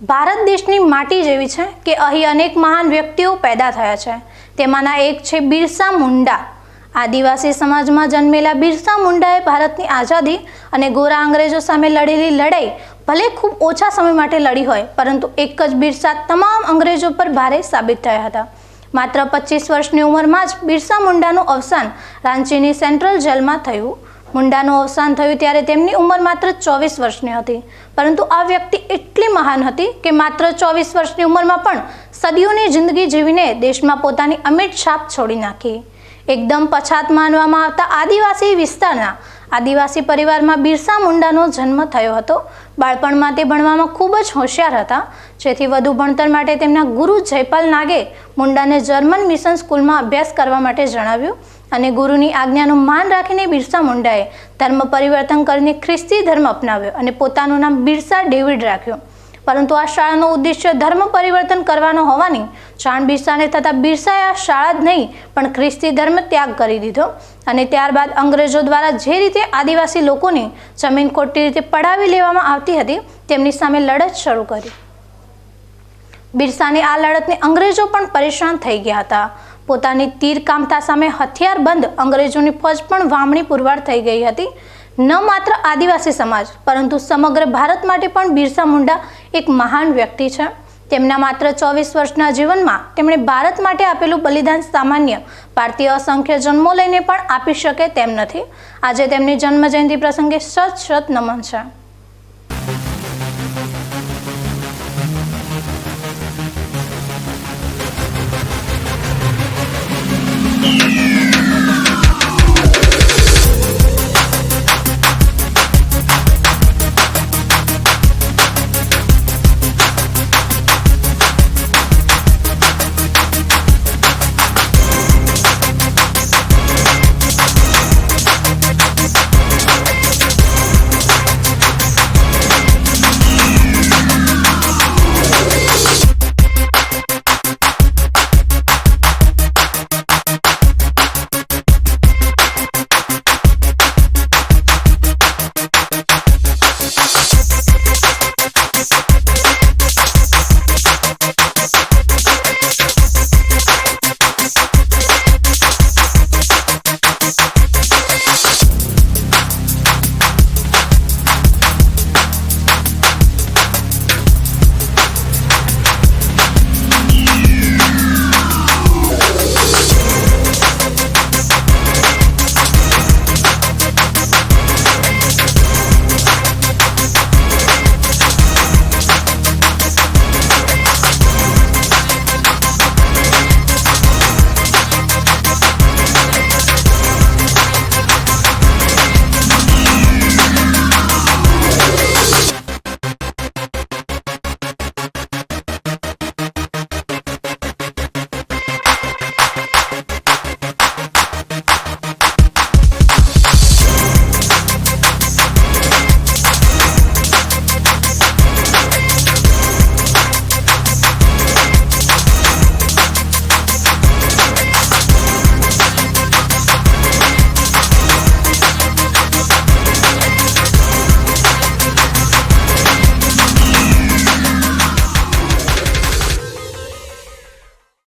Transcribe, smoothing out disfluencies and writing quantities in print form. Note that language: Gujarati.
ભારત દેશની માટી જેવી છે કે અહીં અનેક મહાન વ્યક્તિઓ પેદા થયા છે। તેમાંના એક છે બિરસા મુંડા। આદિવાસી સમાજમાં જન્મેલા બિરસા મુંડાએ ભારતની આઝાદી અને ગોરા અંગ્રેજો સામે લડેલી લડાઈ ભલે ખૂબ ઓછા સમય માટે લડી હોય, પરંતુ એક જ બિરસા તમામ અંગ્રેજો પર ભારે સાબિત થયા હતા। માત્ર 25 વર્ષની ઉંમરમાં જ બિરસા મુંડાનું અવસાન રાંચીની સેન્ટ્રલ જેલમાં થયું। મુંડાનું અવસાન થયું ત્યારે તેમની ઉંમર માત્ર 24 વર્ષની હતી, પરંતુ આ વ્યક્તિ એટલી મહાન હતી કે માત્ર 24 વર્ષની ઉંમરમાં પણ સદીઓની જિંદગી જીવીને દેશમાં પોતાની અમિટ છાપ છોડી નાખી। એકદમ પછાત માનવામાં આવતા આદિવાસી વિસ્તારના આદિવાસી પરિવારમાં બિરસા મુંડાનો જન્મ થયો હતો। બાળપણમાં તે ભણવામાં ખૂબ જ હોશિયાર હતા, જેથી વધુ ભણતર માટે તેમના ગુરુ જયપાલ નાગે મુંડાને જર્મન મિશન સ્કૂલમાં અભ્યાસ કરવા માટે જણાવ્યું અને ગુરુની આજ્ઞાનું માન રાખીને બિરસા મુંડાએ ધર્મ પરિવર્તન કરીને ખ્રિસ્તી ધર્મ અપનાવ્યો અને પોતાનું નામ બિરસા ડેવિડ રાખ્યું। પરંતુ આ શાળાનો ઉદ્દેશ્ય ધર્મ પરિવર્તન કરવાનો હોવાની જાણ બિરસાને થતાં બિરસાએ આ શાળા જ નહીં પણ ખ્રિસ્તી ધર્મ ત્યાગ કરી દીધો અને ત્યારબાદ અંગ્રેજો દ્વારા જે રીતે આદિવાસી લોકોની જમીન ખોટી રીતે પડાવી લેવામાં આવતી હતી તેમની સામે લડત શરૂ કરી। બિરસાની આ લડતને અંગ્રેજો પણ પરેશાન થઈ ગયા હતા। પોતાની તીર કામતા સામે હથિયાર બંધ અંગ્રેજોની ફોજ પણ વામણી પુરવાર થઈ ગઈ હતી। ન માત્ર આદિવાસી સમાજ પરંતુ સમગ્ર ભારત માટે પણ બિરસા મુંડા એક મહાન વ્યક્તિ છે। તેમના માત્ર 24 વર્ષના જીવનમાં તેમણે ભારત માટે આપેલું બલિદાન સામાન્ય ભારતીય અસંખ્ય જન્મો લઈને પણ આપી શકે તેમ નથી। આજે તેમની જન્મ જયંતિ પ્રસંગે શત નમન છે।